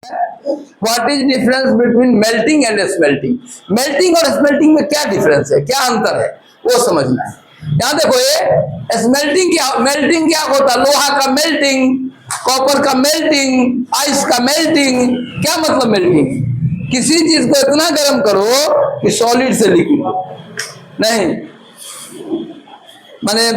What is difference between melting and smelting. Melting और smelting में क्या डिफरेंस है, क्या अंतर है, वो समझना है। यहां देखो, ये स्मेल्टिंग क्या, मेल्टिंग क्या होता है, लोहा का मेल्टिंग, कॉपर का मेल्टिंग, आइस का मेल्टिंग। क्या मतलब मेल्टिंग? किसी चीज को इतना गर्म करो कि सॉलिड से लिक्विड नहीं, माने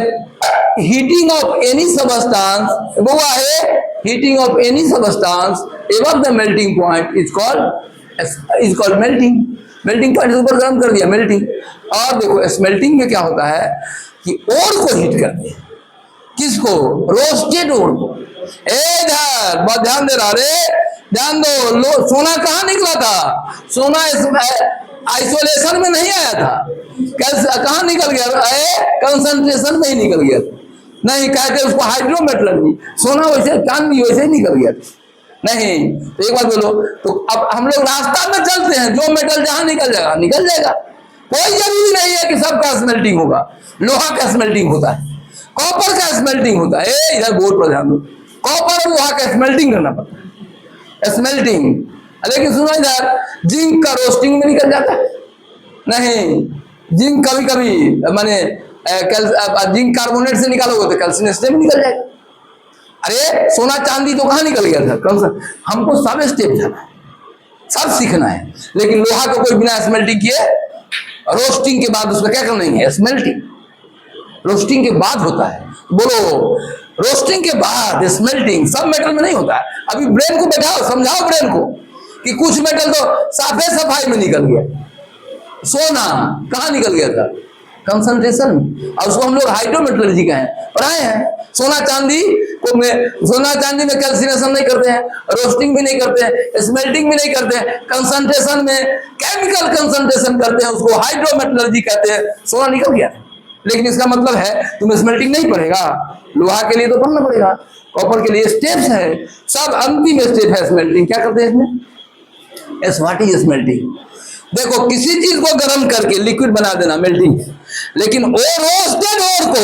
हीटिंग ऑफ एनी सबस्टांस, वो है heating of any substance above the melting point is called melting. Melting point ऊपर गर्म कर दिया, मेल्टिंग। और देखो स्मेल्टिंग में क्या होता है कि ओर को हीट करते हैं। किसको? रोस्टेड ओर को। इधर बहुत ध्यान दे रहा रे, ध्यान दो। सोना कहाँ निकला था? सोना आइसोलेशन में नहीं आया था, कहाँ निकल गया? कंसंट्रेशन में ही निकल गया। नहीं कहते उसको हाइड्रोमेटलर्जी। सोना वैसे, चांदी वैसे ही निकल गया नहीं। तो एक बात बोलो, तो अब हम लोग रास्ता में चलते हैं, जो मेटल जहां निकल जाएगा निकल जाएगा। कोई जरूरी नहीं है कि सबका स्मेल्टिंग होगा। लोहा का स्मेल्टिंग होता है, कॉपर का स्मेल्टिंग होता है। इधर बोर्ड पर ध्यान दो, कॉपर और लोहा का स्मेल्टिंग करना पड़ता है, स्मेल्टिंग। लेकिन सुनो इधर, जिंक का रोस्टिंग में निकल जाता है नहीं। जिंक कभी कभी माने जिंक कार्बोनेट से निकालोगे तो कैल्सिनेशन में निकल जाएगा। अरे सोना चांदी तो कहाँ निकल गया था? हमको सब स्टेप जाना है, सब सीखना है। लेकिन लोहा को कोई बिना स्मेल्टिंग किए, रोस्टिंग के बाद उसका क्या करना है? स्मेल्टिंग। रोस्टिंग के बाद होता है। बोलो, रोस्टिंग के बाद स्मेल्टिंग। सब मेटल में नहीं होता है। अभी ब्रेन को बैठाओ, समझाओ ब्रेन को कि कुछ मेटल तो साफे सफाई में निकल गया। सोना कहाँ निकल गया था? कंसंट्रेशन में। और उसको हम लोग हाइड्रोमेटलर्जी का है पढ़ाए हैं। सोना चांदी को में, सोना चांदी में कैल्सिनेशन नहीं करते हैं, रोस्टिंग भी नहीं करते हैं, स्मेल्टिंग भी नहीं करते हैं, कंसंट्रेशन में केमिकल कंसंट्रेशन करते हैं, उसको हाइड्रोमेटलर्जी कहते हैं। सोना निकल गया, लेकिन इसका मतलब है तुम स्मेल्टिंग नहीं पढ़ेगा। लोहा के लिए तो पढ़ना पड़ेगा, कॉपर के लिए स्टेप्स है, सब अंतिम स्टेप है स्मेल्टिंग। क्या करते हैं इसमें? What is smelting? देखो, किसी चीज को गर्म करके लिक्विड बना देना मेल्टिंग, लेकिन रोस्टेड ओर को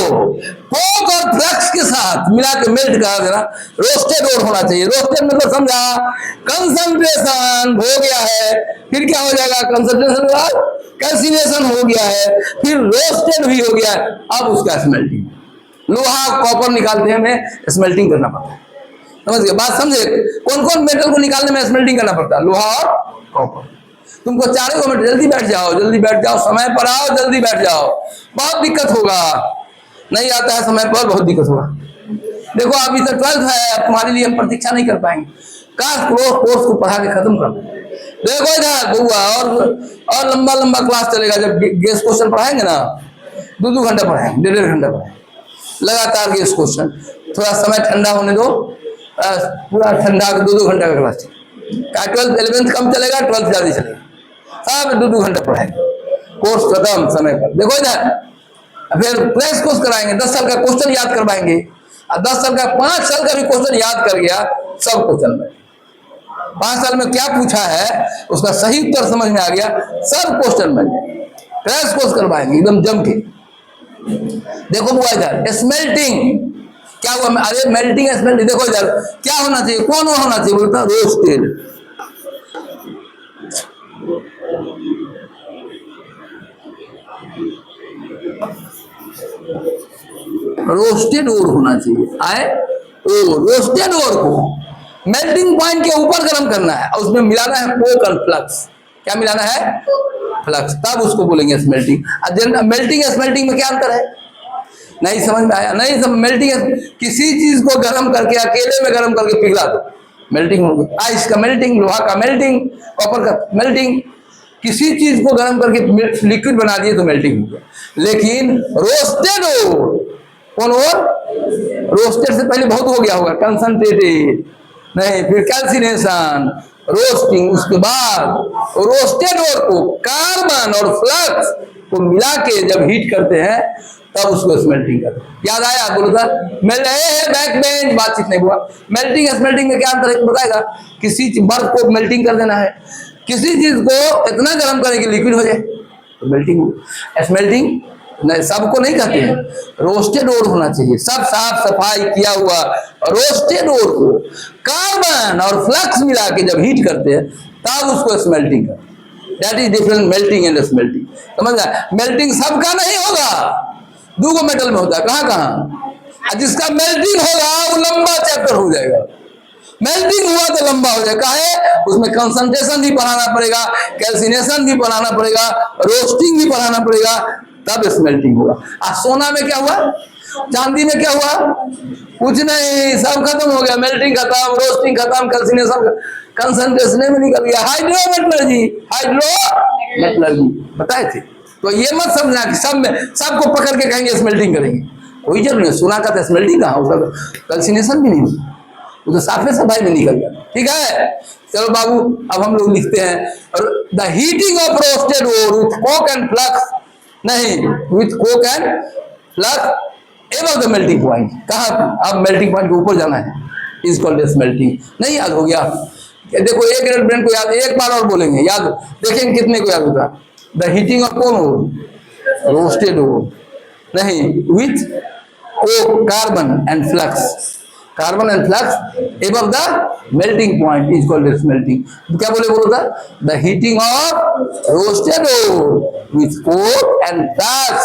कोक और फ्लक्स के साथ मिला के मेल्ट करा देना, रोस्टेड ओर होना चाहिए। रोस्टेड मतलब समझा, कंसंट्रेशन हो गया है, फिर क्या हो जाएगा? कंसंट्रेशन के बाद कैल्सिनेशन हो गया है, फिर रोस्टेड भी हो गया है, अब उसका स्मेल्टिंग। लोहा कॉपर निकालते हैं, हमें स्मेल्टिंग करना पड़ता है। समझ गए बात? समझे कौन कौन मेटल को निकालने में स्मेल्टिंग करना पड़ता है? लोहा और कॉपर। तुमको चारों को, जल्दी बैठ जाओ, जल्दी बैठ जाओ, समय पर आओ, जल्दी बैठ जाओ। बहुत दिक्कत होगा, नहीं आता है समय पर, बहुत दिक्कत होगा। देखो अभी तो 12th है, तुम्हारे लिए हम प्रतीक्षा नहीं कर पाएंगे। काश कोर्स को पढ़ा के खत्म कर। देखो इधर बुआ, और लंबा लंबा क्लास चलेगा। जब गेस क्वेश्चन पढ़ाएंगे ना, 2 घंटा पढ़ाएंगे, 1.5 घंटा पढ़ाएंगे लगातार गेस क्वेश्चन। थोड़ा समय ठंडा होने दो, पूरा ठंडा 2 घंटा का क्लास। 12th 11th कम चलेगा, 12th ज्यादा चलेगा। अब 2 घंटा पढ़ाएंगे, कोर्स खत्म समय पर। देखो इधर, फिर फ्लैश कोर्स कराएंगे, 10 साल का क्वेश्चन याद करवाएंगे। और 10 साल का, 5 साल का भी क्वेश्चन याद कर गया, सब क्वेश्चन में 5 साल में क्या पूछा है उसका सही उत्तर समझ में आ गया, सब क्वेश्चन में फ्लैश कोर्स करवाएंगे एकदम जम के। देखो बुआ इधर, स्मेल्टिंग क्या हुआ? अरे मेल्टिंग स्मेल्टिंग, देखो इधर क्या होना चाहिए, कौन होना चाहिए? बोलता रोस्टेड। रोस्टेड ओर होना चाहिए। आए ओ, रोस्टेड ओर को मेल्टिंग पॉइंट के ऊपर गर्म करना है, और उसमें मिलाना है कोक और फ्लक्स। क्या मिलाना है? फ्लक्स, तब उसको बोलेंगे स्मेल्टिंग। मेल्टिंग स्मेल्टिंग में क्या अंतर है? नहीं समझ में आया? नहीं समझ। मेल्टिंग किसी चीज को गर्म करके, अकेले में गर्म करके पिघला दो, मेल्टिंग होगी। आइस का मेल्टिंग, लोहा का मेल्टिंग, कॉपर का मेल्टिंग। किसी चीज को गर्म करके लिक्विड बना दिए तो मेल्टिंग हो गया। लेकिन रोस्टेड ओर, कौन ओर? रोस्टेड से पहले बहुत हो गया होगा, कंसंट्रेटेड नहीं, फिर कैल्सिनेशन, रोस्टिंग, उसके बाद रोस्टेड ओर को कार्बन और फ्लक्स को मिला के जब हीट करते हैं तब उसको स्मेल्टिंग करते हैं। याद आया? बोलो था मिल रहे हैं बैक बेंच, बातचीत नहीं हुआ। मेल्टिंग स्मेल्टिंग में क्या अंतर है बताएगा? किसी बर्फ को मेल्टिंग कर देना है, किसी चीज को इतना गर्म करें कि लिक्विड हो जाए तो मेल्टिंग हो। स्मेल्टिंग नहीं, सबको नहीं कहते हैं, रोस्टेड ओर होना चाहिए, सब साफ सफाई किया हुआ रोस्टेड ओर को कार्बन और फ्लक्स मिला के जब हीट करते हैं तब उसको स्मेल्टिंग करते हैं। That is different melting and smelting. समझ रहा? मेल्टिंग सबका नहीं होगा, दो मेटल में होता है, कहाँ कहाँ। जिसका मेल्टिंग होगा वो लंबा चैप्टर हो जाएगा, मेल्टिंग हुआ तो लंबा हो जाएगा है, उसमें कंसंट्रेशन भी बढ़ाना पड़ेगा, कैल्सिनेशन भी बढ़ाना पड़ेगा, रोस्टिंग भी बढ़ाना पड़ेगा, तब स्मेल्टिंग होगा। और सोना में क्या हुआ, चांदी में क्या हुआ, कुछ नहीं, सब खत्म हो गया, मेल्टिंग खत्म, रोस्टिंग खत्म, कैल्सिनेशन कंसंट्रेशन में निकल गया, हाइड्रोमेटलर्जी, हाइड्रोमेटलर्जी बताए थे। तो ये मत समझना कि सब में सबको पकड़ के कहेंगे स्मेल्टिंग करेंगे, कोई जरूर नहीं। सोना का तो स्मेल्टिंग कहाँ, उसका कैल्सिनेशन भी नहीं, वो तो साफे सफाई में निकल गया। ठीक है, चलो बाबू अब हम लोग लिखते हैं the heating of roasted ore with coke and flux, नहीं with coke and flux above the melting point. कहाँ, अब मेल्टिंग पॉइंट के ऊपर जाना है, इज कॉल्ड स्मेल्टिंग। नहीं याद हो गया, देखो एक मिनट ब्रेन को याद, एक बार और बोलेंगे, याद देखेंगे कितने को याद होगा। द हीटिंग ऑफ कौन ओर, रोस्टेड ओर, नहीं with coke carbon and flux, carbon and flux above the melting point is called smelting. तो क्या बोले, बोलो था the heating of roasted ore with coke and flux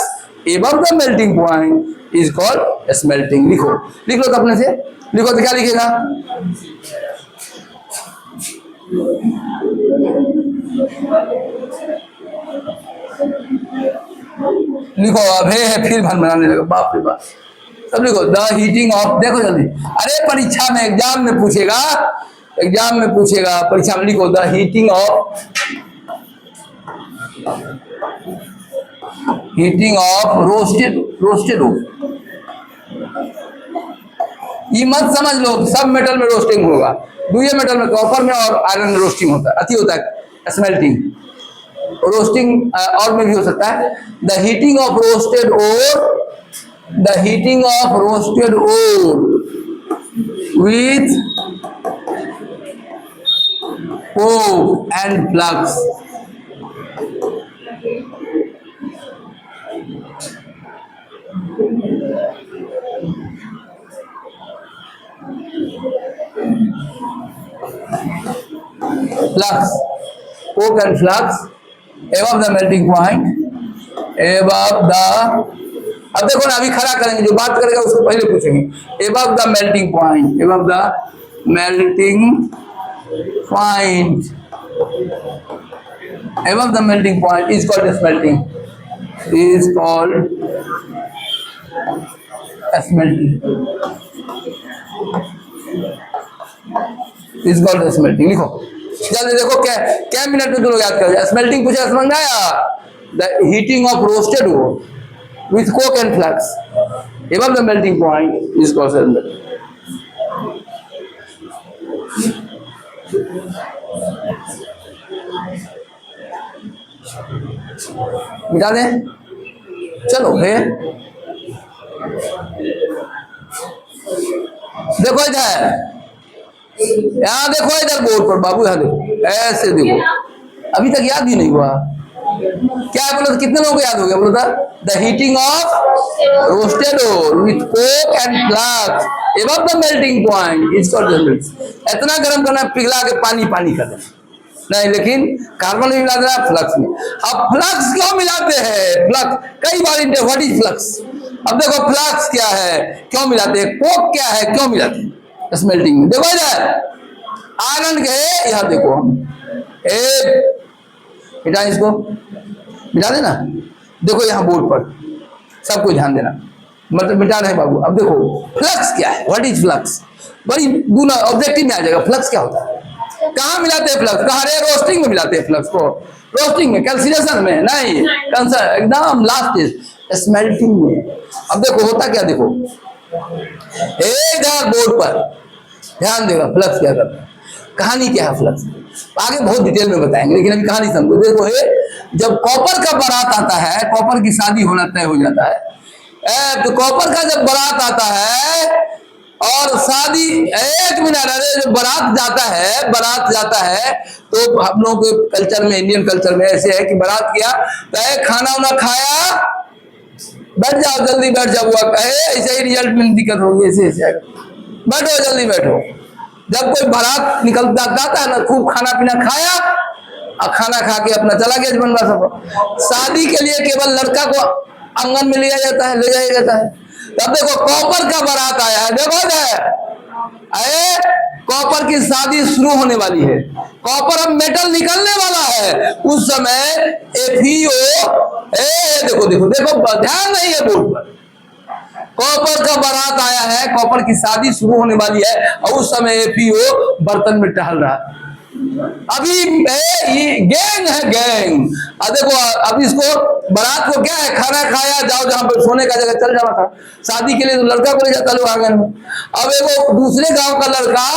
above the melting point is called smelting. लिखो, लिख लो तो अपने से, लिखो तो क्या लिखेगा, लिखो। अब है फिर भन बनाने लगा, बाप रे बाप, सब लिखो द हीटिंग ऑफ, देखो जल्दी, अरे परीक्षा में एग्जाम में पूछेगा, एग्जाम में पूछेगा, परीक्षा में लिखो the heating of, heating of roasted, roasted हो, ये मत समझ लो सब मेटल में रोस्टिंग होगा, दूसरे मेटल में कॉपर में और आयरन में रोस्टिंग होता है, अति होता है स्मेल्टिंग, रोस्टिंग और में भी हो सकता है। The heating of roasted ore, the heating of roasted ore with coke and flux coke and flux above the melting point, above the, अब देखो ना, अभी खड़ा करेंगे, जो बात करेगा उसको पहले पूछेंगे। Above the melting point, above the melting point, above the melting point is called smelting, is called smelting, is called smelting. लिखो जल्दी, देखो क्या क्या मिनट में तुम लोग याद करोगे। स्मेल्टिंग पूछा, समझ में आया? The heating of roasted ore with coke and flux above the melting point is called smelting. मिटा दें, चलो है, देखो इधर, यहाँ देखो इधर बोर्ड पर बाबू, यहाँ देखो, ऐसे देखो, अभी तक याद ही नहीं हुआ क्या है, बोलो कितने लोगों को याद हो गया, बोलो था the heating of roasted ore with coke and flux above the melting point is called smelting. इतना गर्म करना, पिघला के पानी पानी कर देना, नहीं लेकिन कार्बन में मिला देना, फ्लक्स में। अब फ्लक्स क्यों मिलाते हैं, फ्लक्स कई बार, व्हाट इज फ्लक्स, अब देखो फ्लक्स क्या है, क्यों मिलाते हैं, कोक क्या है, क्यों मिलाते हैं स्मेल्टिंग में। देखो इधर आयरन के, यहाँ देखो, मिटा इसको, मिटा देना, देखो यहाँ बोर्ड पर, सबको ध्यान देना, मतलब मिटा रहे बाबू। अब देखो फ्लक्स क्या है, व्हाट इज फ्लक्स, बड़ी दूना ऑब्जेक्टिव में आ जाएगा। फ्लक्स क्या होता है, कहाँ मिलाते हैं फ्लक्स, कहाँ रे, रोस्टिंग में मिलाते हैं फ्लक्स को, रोस्टिंग में, कैल्सिनेशन में नहीं, एकदम लास्ट इज स्मेल्टिंग में। अब देखो होता क्या, देखो एक बोर्ड पर ध्यान देगा, फ्लक्स क्या करता है, कहानी क्या है फ्लक्स, आगे बहुत डिटेल में बताएंगे, लेकिन अभी कहानी समझो। देखो जब कॉपर का बारात आता है, कॉपर की शादी होना तय हो जाता है, तो कॉपर का जब बारात आता है और शादी, एक मिनट, अरे जब बारात जाता है, बारात जाता है, तो हम लोगों के कल्चर में, इंडियन कल्चर में ऐसे है कि बारात किया तो खाना वाना खाया, बैठ जाओ, जल्दी बैठ जाओ, वो कहे ऐसे ही रिजल्ट में दिक्कत होगी, ऐसे ऐसे आएगा। बैठो, जल्दी बैठो। जब कोई बारात निकल जाता है ना, खूब खाना पीना खाया और खाना खा के अपना चला गया बनवा सब। शादी के लिए केवल लड़का को आंगन में लिया जाता है, ले जाया जाता है। तब देखो कॉपर का बारात आया है, देखो अरे कॉपर की शादी शुरू होने वाली है, कॉपर अब मेटल निकलने वाला है। उस समय एफईओ, देखो देखो देखो, ध्यान नहीं है बोर्ड पर, कॉपर का बारात आया है, कॉपर की शादी शुरू होने वाली है और उस समय एफईओ बर्तन में टहल रहा है। अभी ये गैंग है, गैंग। देखो अब इसको बारात को क्या है, खाना खाया, जाओ जहां पर सोने का जगह चल जाना था। शादी के लिए तो लड़का को ले जाता लोग आंगन में। अब एगो दूसरे गांव का लड़का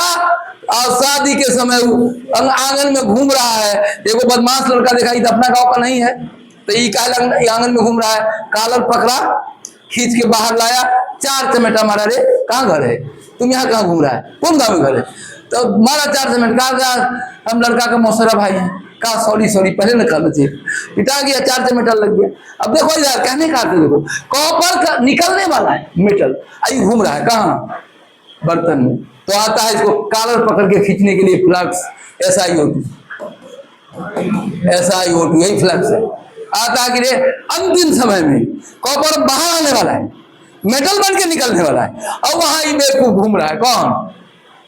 और शादी के समय आंगन में घूम रहा है। एगो बदमाश लड़का देखा, तो अपना गांव का नहीं है, तो ये आंगन में घूम रहा है। कालर पकड़ा, खींच के बाहर लाया, 4 चमेटा मारा। रे कहाँ घर है, तुम यहाँ कहाँ घूम रहा है, कौन गाँव में घर है? तो मारा 4 चमेट। कहा हम लड़का का मौसेरा भाई है। कहा सॉरी सॉरी, पहले न करना चाहिए। पिटा गया, 4 चमेटा लग गया। अब देखो यार, कहने का देखो, कॉपर का निकलने वाला है मेटल, आई घूम रहा है कहाँ, बर्तन में। तो आता है इसको कालर पकड़ के खींचने के लिए फ्लक्स, SiO2, यही फ्लक्स है। आता है कि रे अंतिम समय में कॉपर बाहर आने वाला है, मेटल बन के निकलने वाला है, और वहां ही बेवकूफ घूम रहा है। कौन?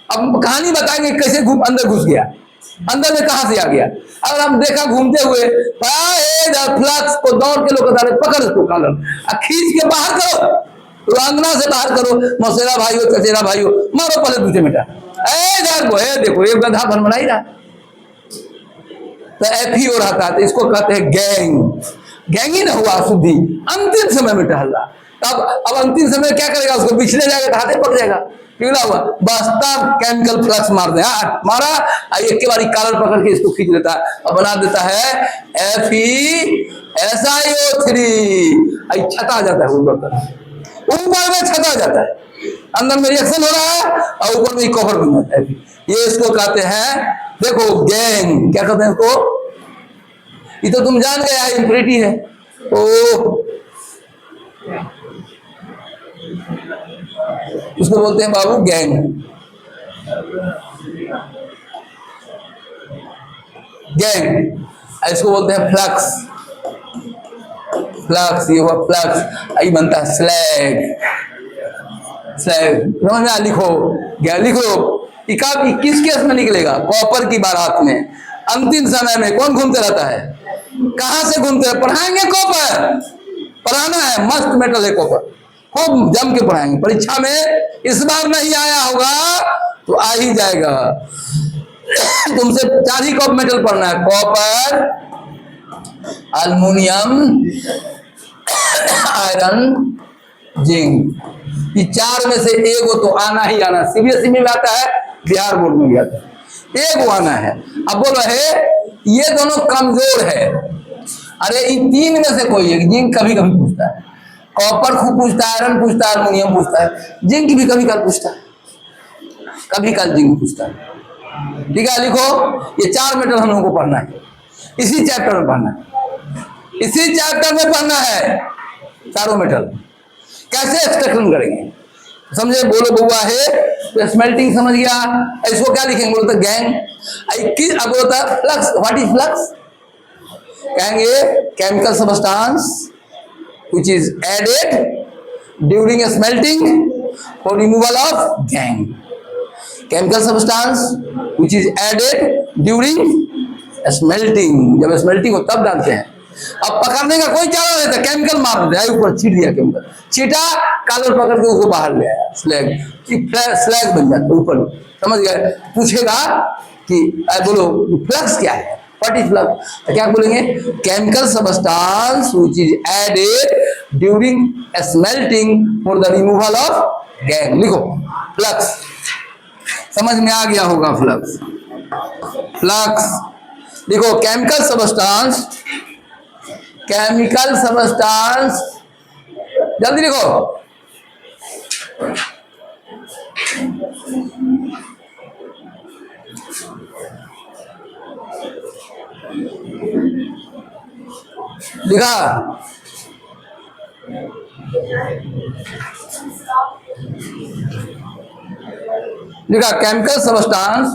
अब कहानी बताएंगे कैसे अंदर घुस गया, अंदर में कहां से आ गया। अगर हम देखा घूमते हुए, फ्लक्स को दौड़ के लोग पकड़ उसको कालर, खींच के बाहर करो, तो अंगना से बाहर करो। मौसेरा भाई हो, चचेरा भाई हो, मारो पहले दूसरे बेटा। देखो एक गधा बन बनाई रहा, तो एफईओ रहता है, तो इसको कहते हैं गैंग। गैंग ही ना हुआ शुद्धि, अंतिम समय में टहल रहा। अब अंतिम समय क्या करेगा, उसको बिछले जाएगा, हाथे पड़ जाएगा, पिघला हुआ। बस्ता केमिकल फ्लक्स मार दे, मारा, एक के बार कालर पकड़ के इसको खींच लेता है और बना देता है FeSiO3। छता आ जाता है ऊपर में, छता आ जाता है, अंदर में रिएक्शन हो रहा है और ऊपर में कवर बन जाता है। ये इसको कहते हैं, देखो गैंग, क्या कहते हैं इसको, ये तो तुम जान गए इम्प्योरिटी है। ओ उसको बोलते हैं बाबू गैंग, गैंग। इसको बोलते हैं फ्लक्स, फ्लक्स। ये हुआ फ्लक्स, आई बनता है स्लैग। स्लैग समझ में? लिखो गैंग, लिखो। किस केस में निकलेगा, कॉपर की बारात में अंतिम समय में कौन घूमते रहता है, कहां से घूमते हैं? पढ़ाएंगे कॉपर, पढ़ाना है, मस्त मेटल है कॉपर, खूब जम के पढ़ाएंगे। परीक्षा में इस बार नहीं आया होगा तो आ ही जाएगा। तुमसे 4 ही कॉप मेटल पढ़ना है, कॉपर, अल्युमिनियम, आयरन, जिंक। ये 4 में से एक तो आना ही आना। सीबीएसई में आता है, बिहार बोर्ड में भी आता है, एक आना है। अब बोल रहे ये दोनों कमजोर है। अरे इन 3 में से कोई एक, जिंक कभी कभी पूछता है, कॉपर खूब पूछता है, आयरन पूछता है, अल्युमिनियम पूछता है, जिंक भी कभी कल पूछता है, कभी कल जिंक पूछता है। ठीक है, लिखो ये 4 मेटल हम लोगों को पढ़ना है, इसी चैप्टर में पढ़ना है, इसी चैप्टर में पढ़ना है चारों मेटल। कैसे एक्सट्रैक्शन करेंगे समझे? बोलो बउआ है तो स्मेल्टिंग समझ गया। इसको क्या लिखेंगे? बोलते गैंग। अब बोलता फ्लक्स, व्हाट इज फ्लक्स? कहेंगे chemical substance which is added during smelting for removal of gangue. Chemical substance which is added during smelting, जब स्मेल्टिंग हो तब डालते हैं। अब पकड़ने का कोई चारा नहीं था, केमिकल मार देते हैं, ऊपर छीट दिया केमिकल, छीटा, कालर पकड़ के उसको बाहर ले आया, स्लैग, स्लैग बन जाता है ऊपर। समझ गए? पूछेगा कि बोलो फ्लक्स क्या है, व्हाट इज फ्लक्स? तो क्या बोलेंगे? Chemical substance which is added during smelting for the removal of gangue. लिखो फ्लक्स, समझ में आ गया होगा फ्लक्स। फ्लक्स लिखो, केमिकल सबस्टांस, केमिकल सबस्टांस, जल्दी लिखो। लिखा लिखा chemical substance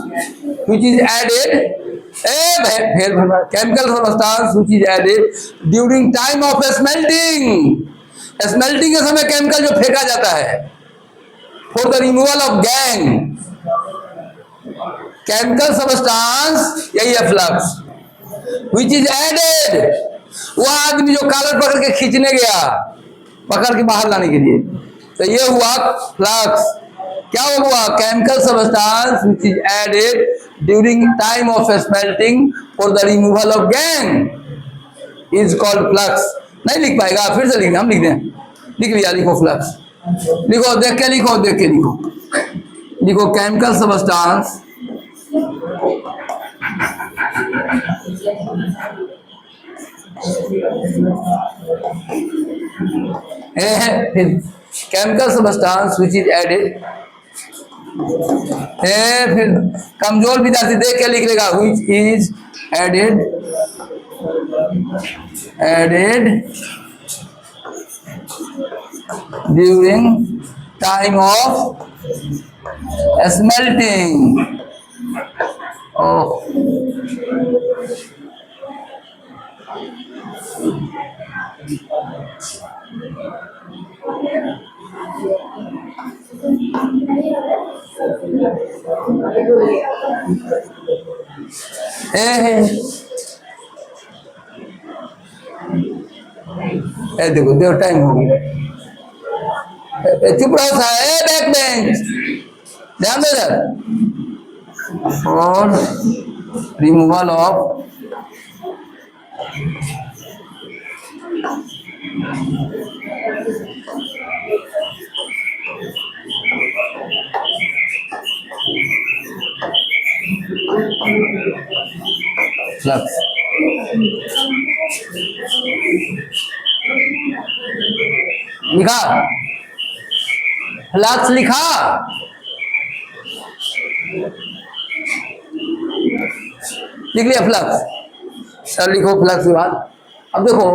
which is added, chemical substance which is added during time of smelting. Smelting के समय केमिकल जो फेंका जाता है for the removal of gangue, chemical substance यही है फ्लक्स, विच इज एडेड, वो आदमी जो कॉलर पकड़ के खींचने गया, पकड़ के बाहर लाने के लिए, तो ये हुआ फ्लक्स। क्या हुआ? Chemical substance which is added during time of smelting for the removal of gangue is called flux. नहीं लिख पाएगा, फिर से लिखना, हम लिख दें, लिख लिया, लिखो फ्लक्स, लिखो, देख के लिखो, देख के लिखो, लिखो chemical substance chemical substance which is added, फिर कमजोर विद्यार्थी देख के लिख लेगा, which is added during time of smelting. देखो देखो टाइम हो गया, चुप रहो साहब, बैक बेंच, ध्यान दे सर। और रिमूवल ऑफ फ्लक्स, लिखा फ्लक्स, लिखा लिख लिया फ्लक्स, सर लिखो फ्लक्स के बाद। अब देखो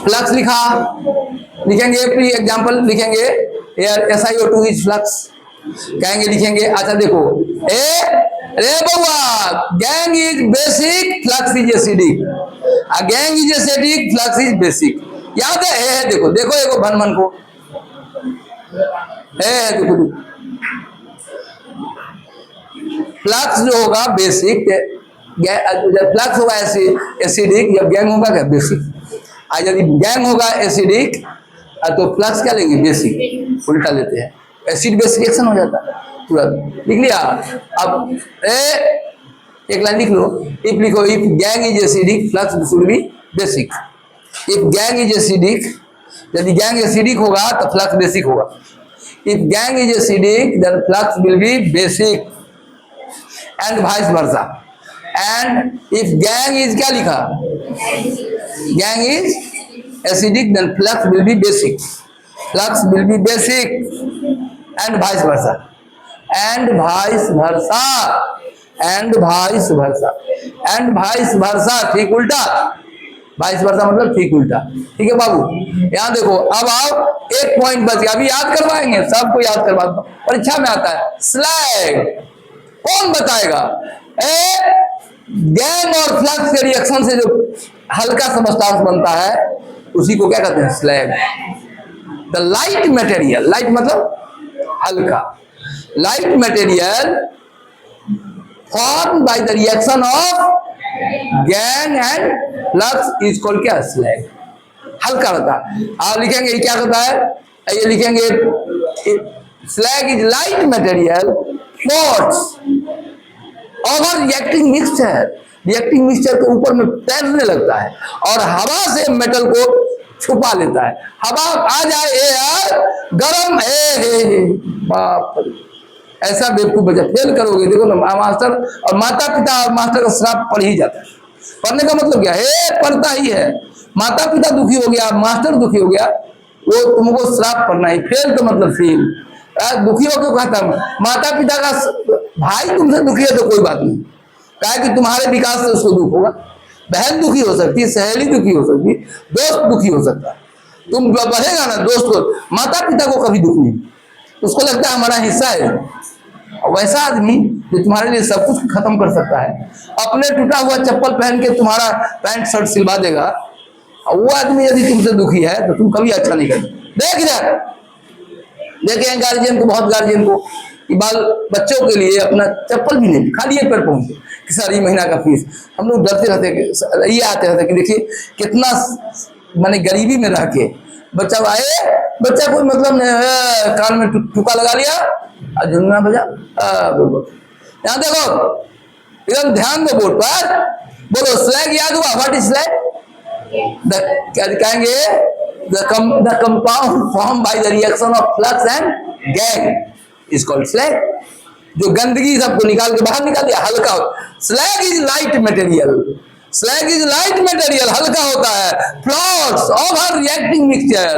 फ्लक्स लिखा, लिखेंगे प्री एग्जांपल, लिखेंगे एयर SiO2 इज फ्लक्स, कहेंगे लिखेंगे। अच्छा देखो, रे बउआ, gang is basic, flux is acidic, gang is acidic, flux is basic, याद है? देखो देखो देखो भन मन को, देखो फ्लक्स जो होगा बेसिक, फ्लक्स होगा एसिडिक, जब गैंग होगा क्या बेसिक, और यदि गैंग होगा एसिडिक तो फ्लक्स क्या लेंगे बेसिक, उल्टा लेते हैं, एसिड बेस रिएक्शन हो जाता है तुरंत। लिख लिया? अब एक लाइन लिख लो, इफ लिखो, if gang is acidic flux should be basic, if gang is acidic, यदि गैंग एसिडिक होगा तो फ्लक्स बेसिक होगा, if gang is acidic then flux will be basic, and vice versa, and if gang is क्या लिखा, gang is acidic then flux will be basic, flux will be basic, and vice versa, and vice versa, and vice versa, and vice versa, ठीक उल्टा, vice versa मतलब ठीक उल्टा। ठीक है बाबू, यहाँ देखो, अब आओ, एक पॉइंट बच गया, अभी याद करवाएंगे, सबको याद करवा, परीक्षा में आता है स्लैग, कौन बताएगा? गैंग और फ्लक्स के रिएक्शन से जो हल्का सब्सटेंस बनता है उसी को क्या कहते हैं? Slag. The light material, light मतलब हल्का, light material form by the reaction of gang and flux is called क्या? स्लैग। हल्का होता है। आप लिखेंगे क्या होता है, ये लिखेंगे slag is light material floats over reacting mixture, reacting mixture के ऊपर में तैरने लगता है और हवा से मेटल को छुपा लेता है। हवा आ जाए एयर गरम, बाप ऐसा बेवकूफ बच्चा फेल करोगे। देखो ना, मास्टर और माता पिता और मास्टर का श्राप पड़ ही जाता है। पढ़ने का मतलब क्या है? पढ़ता ही है। माता पिता दुखी हो गया, मास्टर दुखी हो गया, वो तुमको श्राप पढ़ना ही। फेल तो मतलब फेल। दुखी हो क्यों कहता हूँ? माता पिता का भाई तुमसे दुखी है तो कोई बात नहीं, कहा कि तुम्हारे विकास से उसको दुख होगा। बहन दुखी हो सकती है, सहेली दुखी हो सकती है, दोस्त दुखी हो सकता है। तुम बढ़ेगा ना दोस्त को, माता पिता को कभी दुख नहीं, उसको लगता है हमारा हिस्सा है। वैसा आदमी जो तुम्हारे लिए सब कुछ खत्म कर सकता है, अपने टूटा हुआ चप्पल पहन के तुम्हारा पैंट शर्ट सिलवा देगा, और वो आदमी यदि तुमसे दुखी है तो तुम कभी अच्छा नहीं करते। देख इधर, देखे गार्जियन को, बहुत गार्जियन को बाल बच्चों के लिए अपना चप्पल भी नहीं, खाली एक पैर पहुंचे कि सर ये महीना का फीस। हम लोग डरते रहते कि ये आते रहते कि देखिए कितना माने गरीबी में रह के बच्चा आए, बच्चा कोई मतलब नहीं, कान में टुका लगा लिया और झुनना बजा। यहाँ देखो, एकदम ध्यान दो बोर्ड पर, बोलो स्लैग याद हुआ? What is slag? क्या कहेंगे? the compound formed by the reaction of flux and gas is called slag। जो गंदगी सबको निकाल के बाहर निकाल दिया, हल्का। slag is light material, slag is light material, हल्का होता है। फ्लॉट्स ओवर रिएक्टिंग मिक्सचर,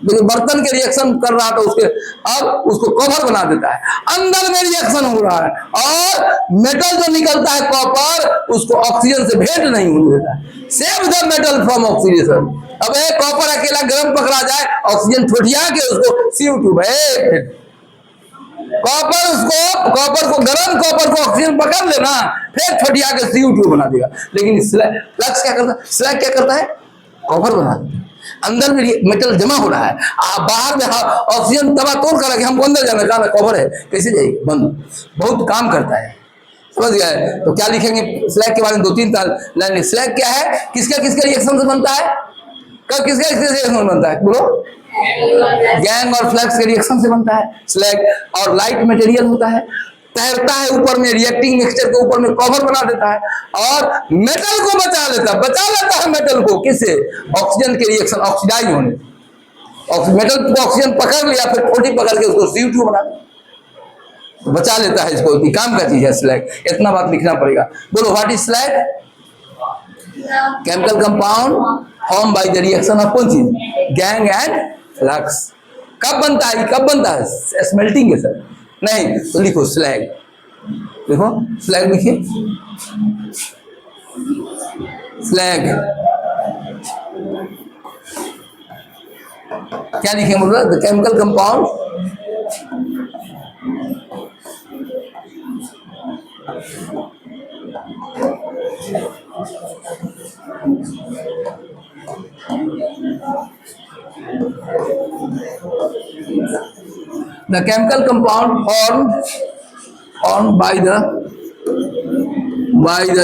बर्तन के रिएक्शन कर रहा था उसके, अब उसको कवर बना देता है, अंदर में रिएक्शन हो रहा है, और मेटल जो निकलता है कॉपर, उसको ऑक्सीजन से भेंट नहीं होने देता है। Save the metal from oxidation. अब कॉपर अकेला गर्म पकड़ा जाए, ऑक्सीजन ठुठिया के उसको CO2 है, कॉपर उसको, कॉपर को गर्म कॉपर को ऑक्सीजन पकड़ लेना, फिर ठुठिया के CO2 बना देगा। लेकिन फ्लक्स क्या करता है? स्लैग क्या करता है? कॉपर बना देता है, अंदर में मेटल जमा हो रहा है, बाहर में ऑक्सीजन दबा तोड़ कर हमको अंदर जाना, कहा कवर है, कैसे जाएगी? बंद। बहुत काम करता है, समझ गए? तो क्या लिखेंगे स्लैग के बारे में? 2-3 लाइन। स्लैग क्या है? किसका किसका रिएक्शन से बनता है? कब किसका किसका रिएक्शन बनता है? बोलो। गैंग और फ्लक्स के रिएक्शन से बनता है स्लैग। और लाइट मटेरियल होता है, तैरता है ऊपर में, रिएक्टिंग मिक्सचर के ऊपर में कवर बना देता है, और मेटल को बचा लेता है मेटल को, किससे? ऑक्सीजन के रिएक्शन, ऑक्सीडाइज होने। मेटल को ऑक्सीजन पकड़ लिया, फिर ठोटी पकड़ के उसको CO2 बना बचा लेता है। इसको काम का चीज है स्लैग, इतना बात लिखना पड़ेगा। बोलो what is slag? Chemical compound form by the reaction of कौन चीज? Gang and flux. कब बनता है? कब बनता है? स्मेल्टिंग है सर, नहीं तो लिखो स्लैग। देखो स्लैग लिखिए, स्लैग क्या लिखे? मतलब the chemical compound the chemical compound formed by the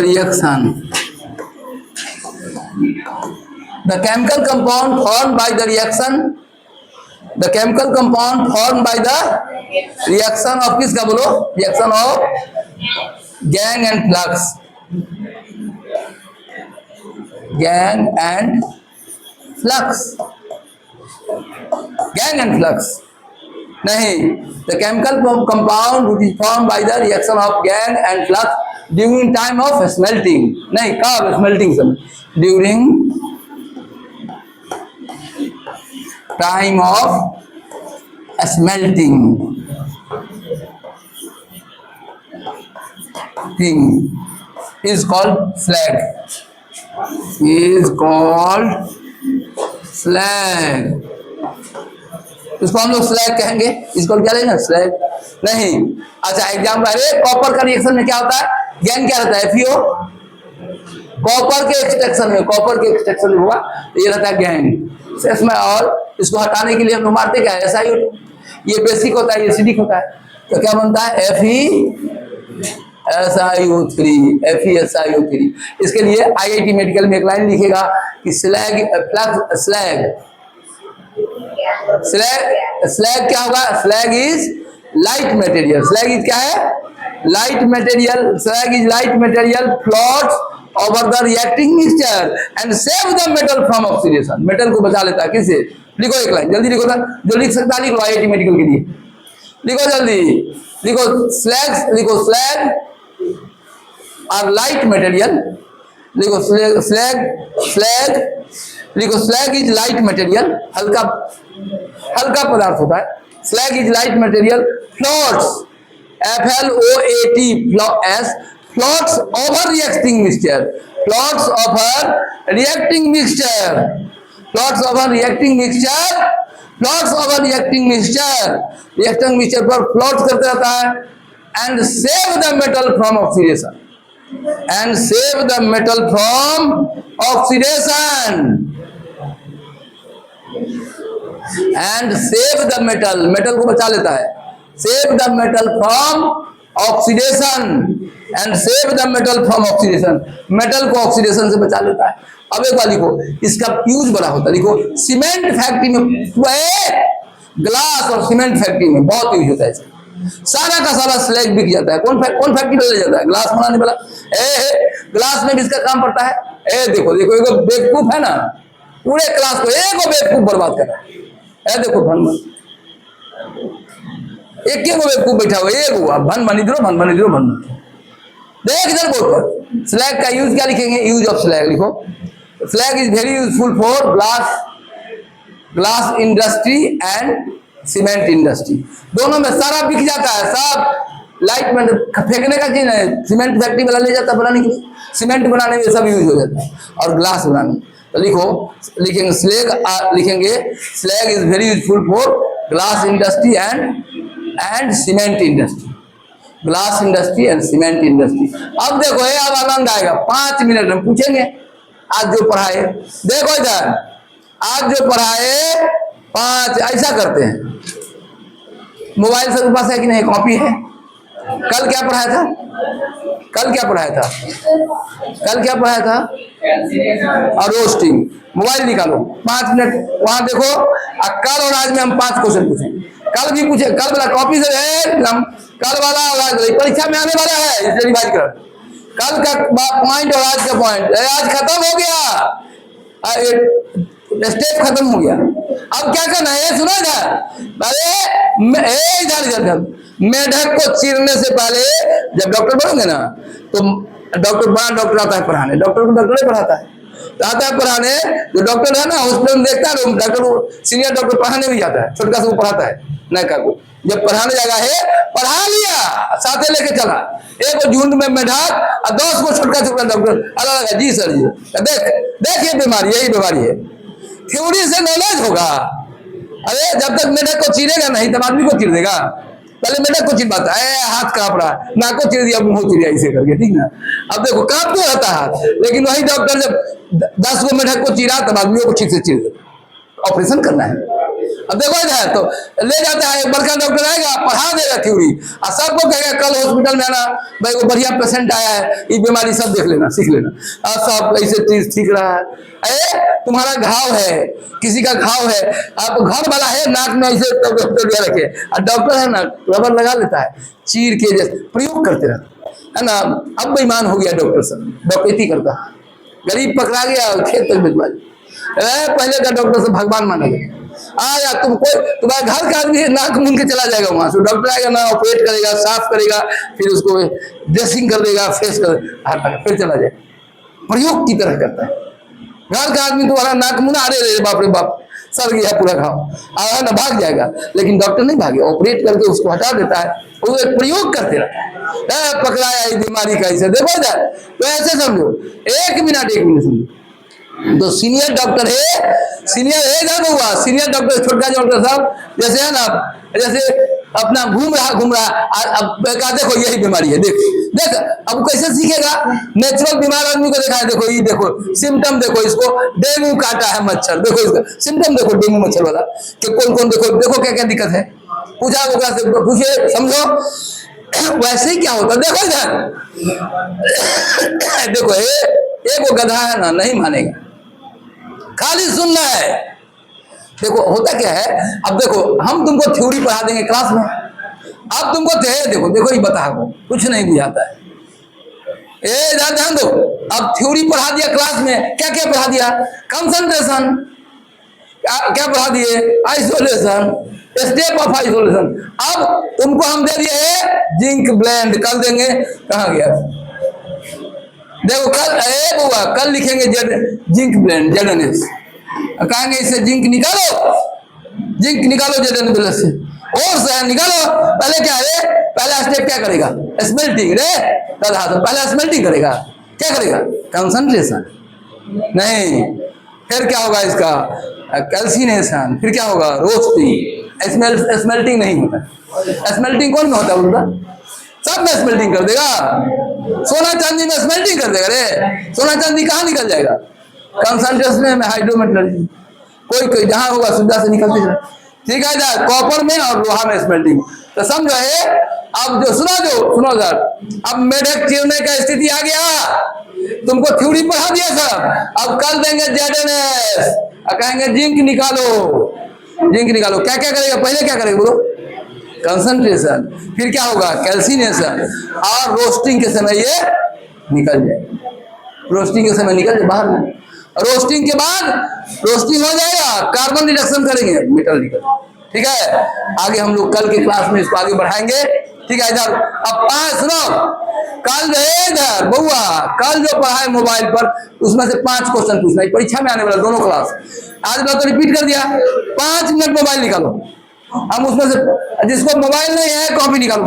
reaction, the chemical compound formed by the reaction, the chemical compound formed by the reaction of किसका? बोलो, reaction of gang and flux, gang and flux, gang and flux नहीं, the chemical compound which is formed by the reaction of gang and flux during time of smelting, नहीं, कब? smelting समय, during time of smelting thing is called slag, is called slag। इसको हम लोग slag कहेंगे, इसको क्या लेना? स्लैग नहीं। अच्छा एग्जाम्पल, अरे कॉपर का रिएक्शन में क्या होता है? गैंग क्या रहता है? FeO। कॉपर के एक्सट्रैक्शन में, कॉपर के एक्सट्रैक्शन में हुआ ये रहता है गैंग। इसमें और इसको हटाने के लिए हम लोग मारते क्या है? SiO2। ये बेसिक होता है, ये एसिडिक होता है, तो क्या बनता है? FeSiO3। इसके लिए IIT मेडिकल में एक लाइन लिखेगा कि स्लैग फ्लक्स स्लैग क्या होगा? Slag is light material. Slag is क्या है? Light material. Slag is light material floats over the reacting mixture and save the metal from oxidation. Metal को बचा लेता है, किससे? लिखो एक लाइन, जल्दी लिखो, जो लिख सकता लिख लो, IIT मेडिकल के लिए लिखो, जल्दी लिखो। स्लैग लिखो, स्लैग और लाइट मटेरियल लिखो, स्लैग लिखो, स्लैग इज लाइट मटेरियल, हल्का पदार्थ होता है। Slag is light material floats, FLOAT, floats over reacting mixture, plots of a reacting mixture, plots of a reacting mixture, plots of a reacting mixture, reacting mixture पर plot करते रहता है, and save the metal from oxidation, and save the metal from oxidation, and save the metal, metal को बचा लेता है, save the metal from oxidation, and save the metal from oxidation, metal को oxidation से बचा लेता है। अब एक बार लिखो, इसका यूज बड़ा होता है, लिखो सीमेंट फैक्ट्री में, ग्लास और सीमेंट फैक्ट्री में बहुत यूज होता है इसका, सारा का सारा स्लैग बिक जाता है। कौन फैक्ट्री में ले जाता है? ग्लास बनाने वाला। ग्लास में भी इसका काम पड़ता है। देखो देखो एक बेवकूफ है ना, पूरे क्लास को एक बेवकूफ बर्बाद कर रहा है। देखो भन एक बेवकूफ बैठा हुआ, एक हुआ भन बनी दो। देख इधर बोर्ड पर स्लैग का यूज क्या लिखेंगे? यूज ऑफ स्लैग लिखो। Slag is very useful for glass industry and cement industry, दोनों में सारा बिक जाता है, सब लाइट में फेंकने का चीज है, सीमेंट फैक्ट्री वाला ले जाता है बनाने के लिए, सीमेंट बनाने में सब यूज हो जाता है, और ग्लास बनाने में। तो लिखेंगे slag is very useful for glass industry and cement industry, glass industry and cement industry. अब देखो ये अब आनंद आएगा, 5 मिनट में पूछेंगे आज जो पढ़ाए। देखो इधर आज जो पढ़ाए 5 ऐसा करते हैं। मोबाइल सबके पास है कि नहीं? कॉपी है? कल क्या पढ़ाया था? कल क्या पढ़ाया था? और रोस्टिंग। मोबाइल निकालो, 5 मिनट वहां देखो। कल और आज में हम 5 क्वेश्चन पूछेंगे। कल भी पूछे, कल वाला कॉपी से है, कल वाला और आज परीक्षा में आने वाला है, इसलिए रिवाइज कर। कल का पॉइंट और आज का पॉइंट, आज खत्म हो गया, स्टेप खत्म हो गया। अब क्या करना है? सुना था, अरे मेढक को चीरने से पहले जब डॉक्टर बनोगे ना, तो बड़ा डॉक्टर आता है पढ़ाने, डॉक्टर को डॉक्टर ही पढ़ाता है, आता है पढ़ाने। जो डॉक्टर है ना हॉस्पिटल में देखता है, डॉक्टर सीनियर डॉक्टर पढ़ाने भी जाता है, छोटका से वो पढ़ाता है नयका को। जब पढ़ाने जाएगा है, पढ़ा लिया, साथे लेके चला, एक झुंड में मेढक और 10 को छोटका डॉक्टर अलग। जी सर जी, देख ये बीमारी, यही बीमारी है। थ्योरी से नॉलेज होगा। अरे जब तक मेढक को चीरेगा नहीं तब आदमी को चीर देगा। पहले मेढक को चिरवाता है, हाथ कांप रहा, नाक को चीर दिया, मुंह चीर दिया, ऐसे करके, ठीक ना। अब देखो कांप क्यों रहता हाथ, लेकिन वही डॉक्टर जब 10 को मेढक को चीरा तब आदमियों को ठीक से चीर देता। ऑपरेशन करना है। अब देखो इधर तो ले जाता है, बड़का डॉक्टर आएगा, पढ़ा देगा थ्योरी, और सबको कहेगा कल हॉस्पिटल में आना, भाई वो बढ़िया पेशेंट आया है, ये बीमारी सब देख लेना, सीख लेना। और सब ऐसे चीज ठीक रहा है। अरे तुम्हारा घाव है, किसी का घाव है, आप घर वाला है, नाक में ऐसे रखे, और डॉक्टर है ना रबर लगा लेता है, चीर के जैसे प्रयोग करते रहता है ना। अब बेईमान हो गया डॉक्टर सब, डॉक्टरी करता, गरीब पकड़ा गया खेत तक भिजवा। पहले का डॉक्टर से भगवान माना गया। आया तुम्हारे घर का आदमी नाक मूंद के चला जाएगा, वहां से डॉक्टर आएगा ना, ऑपरेट करेगा, साफ करेगा, फिर उसको ड्रेसिंग कर देगा, फेस कर फिर चला जाएगा। प्रयोग की तरह करता है। घर का आदमी तुम्हारा नाक मुंह, अरे बाप रे बाप सर गया पूरा घाव, आया ना, भाग जाएगा, लेकिन डॉक्टर नहीं भागे, ऑपरेट करके उसको हटा देता है, वो एक प्रयोग करते रहता है। पकड़ाया इस बीमारी का, ऐसे देखो जाए तो ऐसे समझो, 1 मिनट समझो। तो सीनियर डॉक्टर है, सीनियर है ना हुआ, सीनियर डॉक्टर, छोटा डॉक्टर साहब जैसे है ना, जैसे अपना घूम रहा, अब देखो यही बीमारी है, देख अब कैसे सीखेगा? नेचुरल बीमार आदमी को देखा है, देखो ये देखो सिम्टम, देखो इसको डेंगू काटा है मच्छर, देखो इसका सिम्टम देखो, डेंगू मच्छर वाला कि कौन देखो क्या क्या दिक्कत है, पूछा होगा से पूछे, समझो वैसे ही क्या होता। देखो इधर देखो एक वो गधा है ना, नहीं मानेगा, खाली सुनना है। देखो होता क्या है, अब देखो हम तुमको थ्योरी पढ़ा देंगे क्लास में, अब तुमको देखो ये बता कुछ नहीं बुझाता है, ध्यान दो। अब थ्योरी पढ़ा दिया क्लास में, क्या क्या पढ़ा दिया? कंसंट्रेशन, क्या पढ़ा दिए? Isolation, step of isolation. अब तुमको हम दे दिए जिंक ब्लेंड, कल देंगे, कहाँ गया? देखो कल लिखेंगे जिंक ब्लेंड, ZNS, कहेंगे इससे जिंक निकालो ZNS से, और से निकालो। पहले क्या है, पहला स्टेप क्या करेगा? स्मेल्टिंग रे, पहला स्मेल्टिंग करेगा, क्या करेगा? कंसंट्रेशन नहीं। फिर क्या होगा इसका? कैल्सिनेशन। फिर क्या होगा? रोस्टिंग। स्मेल्टिंग नहीं होता। स्मेल्टिंग कौन में होता है? उनका सब में स्मेल्टिंग कर देगा। सोना चांदी में स्मेल्टिंग कर देगा रे। सोना चांदी कहाँ निकल जाएगा? कंसंट्रेशन में, हाइड्रोमेटलर्जी। कोई जहां होगा सुविधा से निकलते जाए। ठीक है इधर कॉपर में और लोहा में स्मेल्टिंग। तो समझो है। अब जो सुनो सर, अब मेढक चिरने का स्थिति आ गया। तुमको थ्योरी पढ़ा दिया सर, अब कल देंगे ZNS और कहेंगे जिंक निकालो। जिंक निकालो क्या क्या करेगा? पहले क्या करेगा बोलो? कंसंट्रेशन। फिर क्या होगा? कैल्सिनेशन। और रोस्टिंग के समय ये निकल जाए। रोस्टिंग के समय निकल जाए बाहर में। रोस्टिंग के बाद रोस्टिंग हो जाएगा, कार्बन रिडक्शन करेंगे, मेटल निकल। ठीक है, आगे हम लोग कल के क्लास में इसको आगे बढ़ाएंगे। ठीक है इधर अब सुनो, कल रहे इधर बउआ, कल जो पढ़ा है मोबाइल पर उसमें से 5 क्वेश्चन पूछना है, परीक्षा में आने वाला दोनों क्लास। आज बात तो रिपीट कर दिया। 5 मिनट मोबाइल निकालो। हम उसमें से जिसको मोबाइल नहीं है कॉपी निकालो।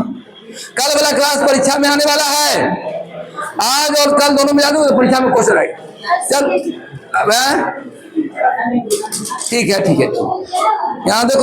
कल वाला क्लास परीक्षा में आने वाला है। आज और कल दोनों मिला दो तो परीक्षा में क्वेश्चन आएगा। चल अब ठीक है यहाँ देखो।